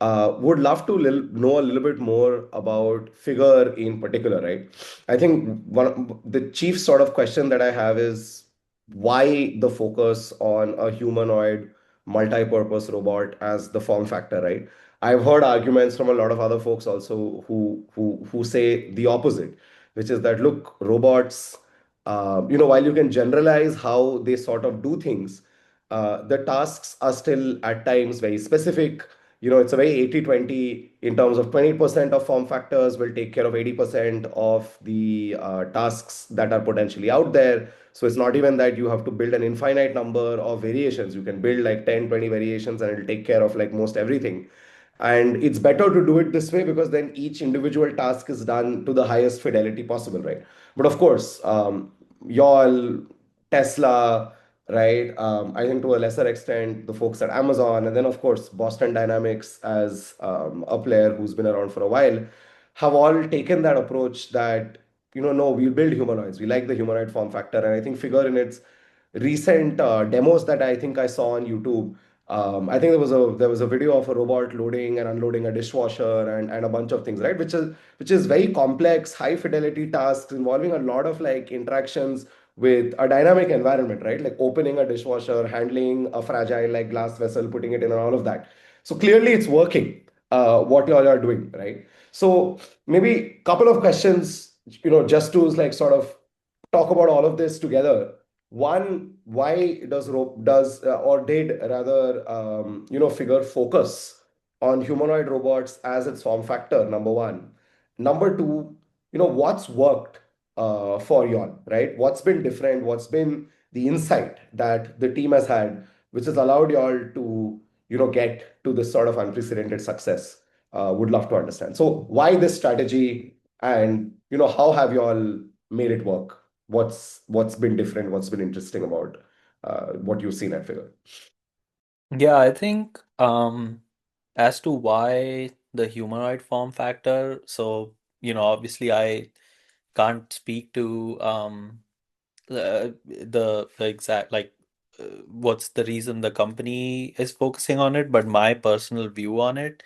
Would love to know a little bit more about Figure in particular, right? I think the chief sort of question that I have is why the focus on a humanoid multi-purpose robot as the form factor, right? I've heard arguments from a lot of other folks also who say the opposite, which is that look, robots, while you can generalize how they sort of do things, the tasks are still at times very specific. It's a very 80-20 in terms of 20% of form factors will take care of 80% of the tasks that are potentially out there. So it's not even that you have to build an infinite number of variations. You can build like 10, 20 variations and it'll take care of like most everything. And it's better to do it this way because then each individual task is done to the highest fidelity possible, right? But of course, y'all, Tesla, right? I think to a lesser extent, the folks at Amazon, and then of course, Boston Dynamics as a player who's been around for a while, have all taken that approach that, no, we'll build humanoids. We like the humanoid form factor. And I think Figure in its recent demos that I think I saw on YouTube, I think there was a video of a robot loading and unloading a dishwasher and a bunch of things, right? Which is very complex, high fidelity tasks involving a lot of like interactions with a dynamic environment, right? Like opening a dishwasher, handling a fragile like glass vessel, putting it in, and all of that. So clearly, it's working. What you all are doing, right? So maybe a couple of questions, just to like sort of talk about all of this together. One, why or did rather Figure focus on humanoid robots as its form factor? Number one. Number two, what's worked for y'all, right? What's been different? What's been the insight that the team has had, which has allowed y'all to get to this sort of unprecedented success? Would love to understand. So why this strategy, and how have y'all made it work? What's been different? What's been interesting about what you've seen at Figure? Yeah, I think as to why the humanoid form factor, so obviously I can't speak to the exact what's the reason the company is focusing on it, but my personal view on it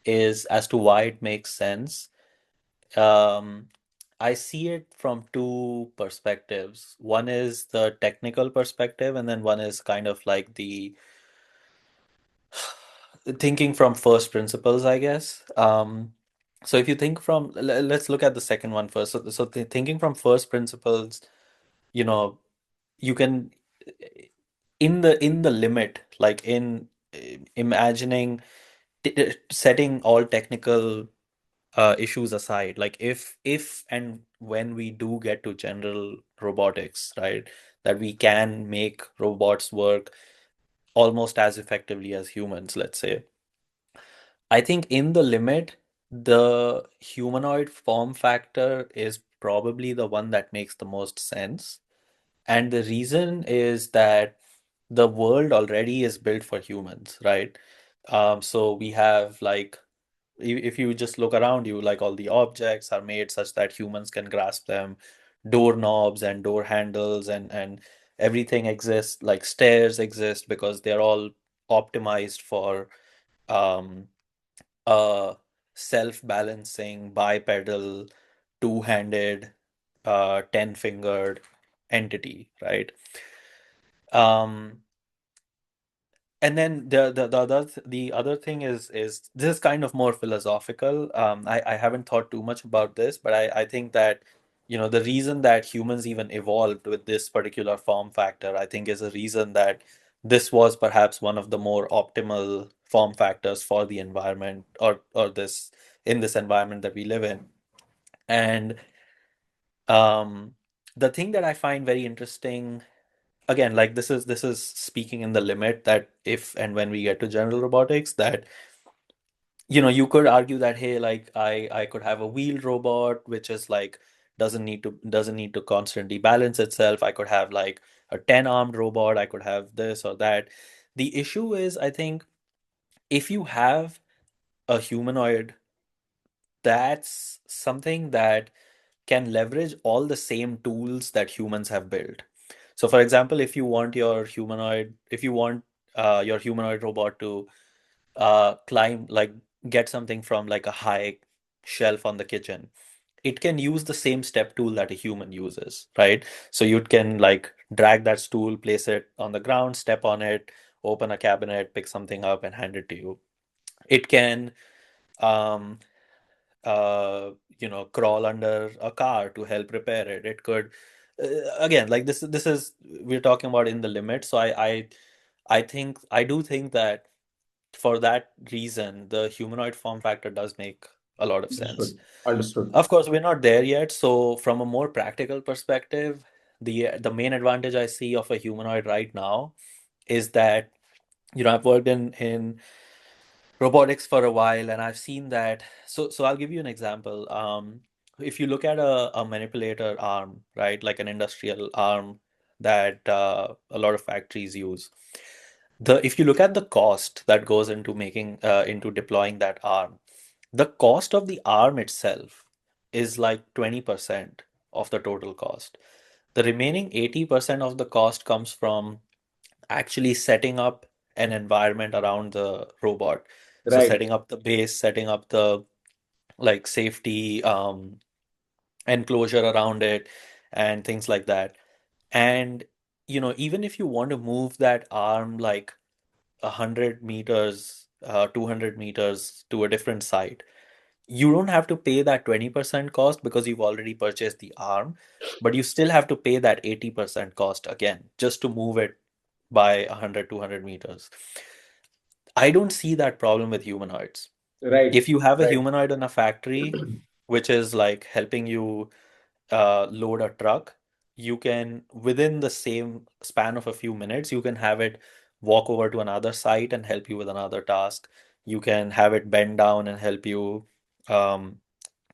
is as to why it makes sense. Um, I see it from two perspectives. One is the technical perspective, and then one is kind of like the thinking from first principles, I guess. So if you think from, let's look at the second one first. So thinking from first principles, you know, you can in the limit, like in imagining setting all technical issues aside, like if and when we do get to general robotics, right, that we can make robots work almost as effectively as humans, let's say. I think in the limit, the humanoid form factor is probably the one that makes the most sense. And the reason is that the world already is built for humans, right? So we have like, if you just look around you, like all the objects are made such that humans can grasp them. Doorknobs and door handles and everything exists, like stairs exist because they're all optimized for um, a self-balancing bipedal two-handed 10-fingered entity, right? um and then the other thing is this is kind of more philosophical. I haven't thought too much about this, but I think that the reason that humans even evolved with this particular form factor, I think, is a reason that this was perhaps one of the more optimal form factors for the environment, or this in this environment that we live in. And um the thing that I find very interesting, again, like this is speaking in the limit, that if and when we get to general robotics, that you could argue that, hey, like I could have a wheeled robot which is like doesn't need to constantly balance itself. I could have like a 10-armed robot. I could have this or that. The issue is, I think, if you have a humanoid, that's something that can leverage all the same tools that humans have built. So, for example, if you want your humanoid robot to climb, like get something from like a high shelf on the kitchen, it can use the same step tool that a human uses, right? So you can like drag that stool, place it on the ground, step on it, open a cabinet, pick something up, and hand it to you. It can, um, uh, crawl under a car to help repair it. It could, again, like this is we're talking about in the limit. So I think I do think that for that reason, the humanoid form factor does make a lot of sense. Understood. Understood. Of course, we're not there yet. So from a more practical perspective, the main advantage I see of a humanoid right now is that, I've worked in robotics for a while, and I've seen that. So I'll give you an example. If you look at a manipulator arm, right, like an industrial arm that a lot of factories use, the if you look at the cost that goes into making into deploying that arm, the cost of the arm itself is like 20% of the total cost. The remaining 80% of the cost comes from actually setting up an environment around the robot. So Right. setting up the base, setting up the like safety enclosure around it and things like that. And even if you want to move that arm like 100 meters, 200 meters to a different site, you don't have to pay that 20% cost because you've already purchased the arm, but you still have to pay that 80% cost again just to move it by 100, 200 meters. I don't see that problem with humanoids. Right. If you have a Right. humanoid in a factory, which is like helping you load a truck, you can, within the same span of a few minutes, you can have it walk over to another site and help you with another task. You can have it bend down and help you um,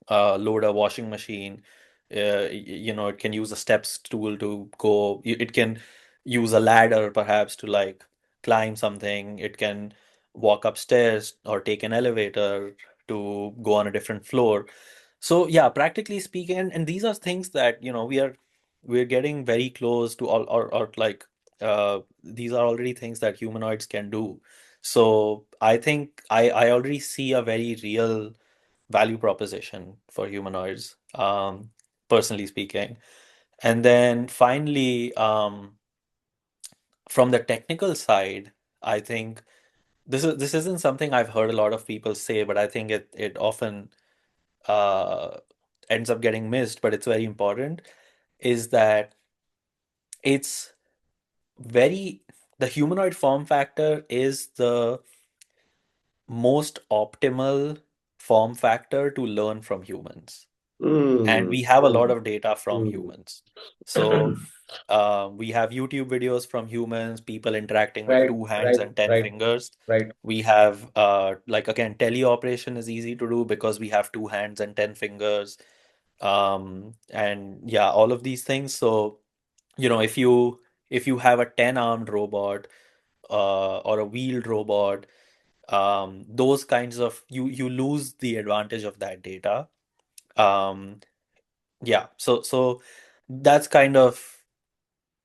load a washing machine. It can use a steps tool to go. It can use a ladder perhaps to like climb something. It can walk upstairs or take an elevator to go on a different floor. So yeah, practically speaking, and these are things that we're getting very close to all, or like these are already things that humanoids can do. So I think I already see a very real value proposition for humanoids, personally speaking. And then finally, from the technical side, I think this isn't something I've heard a lot of people say, but I think it often uh, ends up getting missed, but it's very important, is that it's very the humanoid form factor is the most optimal form factor to learn from humans. And Mm, we have a lot mm, of data from mm. humans. So we have YouTube videos from humans, people interacting with Right. two hands Right. and 10 Right. fingers. Right. We have, like, again, teleoperation is easy to do because we have two hands and 10 fingers. And yeah, all of these things. So, if you have a 10-armed robot or a wheeled robot, those kinds of you lose the advantage of that data. Um, yeah, so that's kind of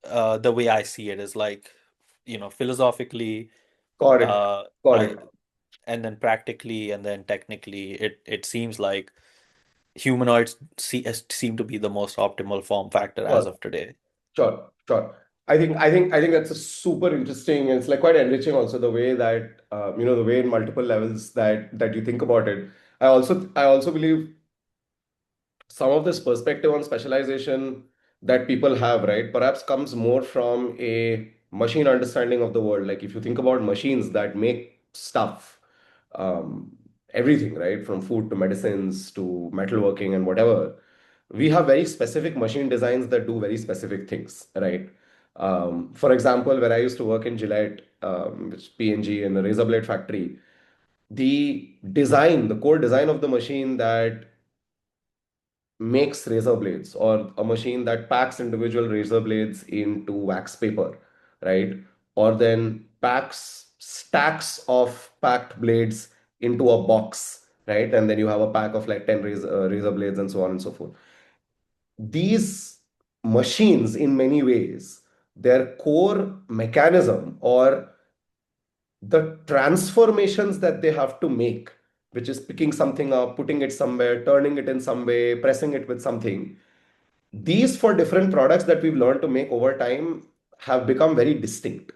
the way I see it is like, philosophically, Got it. uh, Got I it. and then practically and then technically, it seems like humanoids seem to be the most optimal form factor as Sure. of today. Sure. Sure. I think that's a super interesting. It's like quite enriching also the way that the way in multiple levels that you think about it. I also believe some of this perspective on specialization that people have, right, perhaps comes more from a machine understanding of the world. Like if you think about machines that make stuff, um, everything, right, from food to medicines to metalworking and whatever, we have very specific machine designs that do very specific things, right? For example, when I used to work in Gillette, which is P&G in a razor blade factory, the core design of the machine that makes razor blades, or a machine that packs individual razor blades into wax paper, right? Or then packs stacks of packed blades into a box, right? And then you have a pack of like 10 razor blades and so on and so forth. These machines, in many ways, their core mechanism or the transformations that they have to make which is picking something up, putting it somewhere, turning it in some way, pressing it with something. These for different products that we've learned to make over time have become very distinct,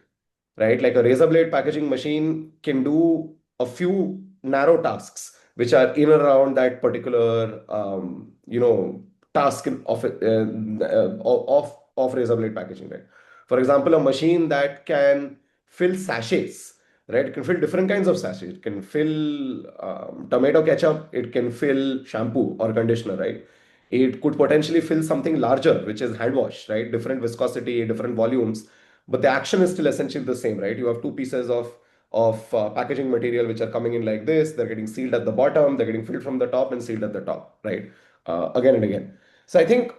right? Like a razor blade packaging machine can do a few narrow tasks which are in and around that particular, task of razor blade packaging, right? For example, a machine that can fill sachets, right? It can fill different kinds of sachets. It can fill tomato ketchup. It can fill shampoo or conditioner, right? It could potentially fill something larger, which is hand wash, right? Different viscosity, different volumes, but the action is still essentially the same, right? You have two pieces of packaging material which are coming in like this. They're getting sealed at the bottom. They're getting filled from the top and sealed at the top, right? Again and again. So I think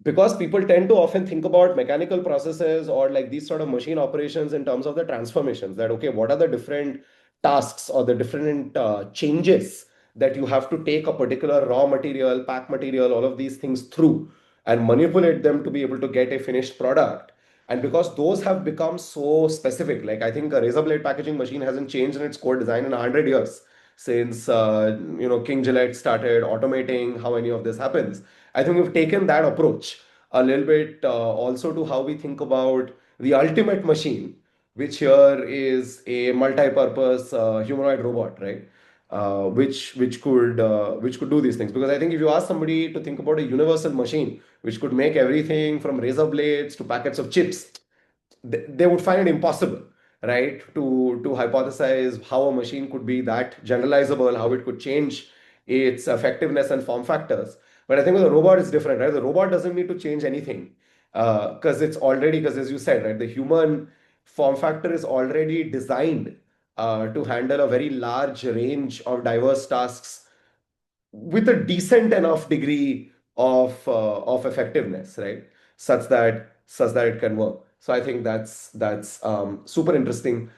because people tend to often think about mechanical processes or like these sort of machine operations in terms of the transformations, that okay, what are the different tasks or the different changes that you have to take a particular raw material, pack material, all of these things through and manipulate them to be able to get a finished product. And because those have become so specific, like I think a razor blade packaging machine hasn't changed in its core design in 100 years since King Gillette started automating how any of this happens. I think we've taken that approach a little bit also to how we think about the ultimate machine, which here is a multi-purpose humanoid robot, right? Which could do these things. Because I think if you ask somebody to think about a universal machine which could make everything from razor blades to packets of chips, they would find it impossible, right, to hypothesize how a machine could be that generalizable, how it could change its effectiveness and form factors. But I think with a robot it's different, right? The robot doesn't need to change anything because it's already, because as you said, right, the human form factor is already designed to handle a very large range of diverse tasks with a decent enough degree of effectiveness, right? Such that it can work. So I think that's super interesting.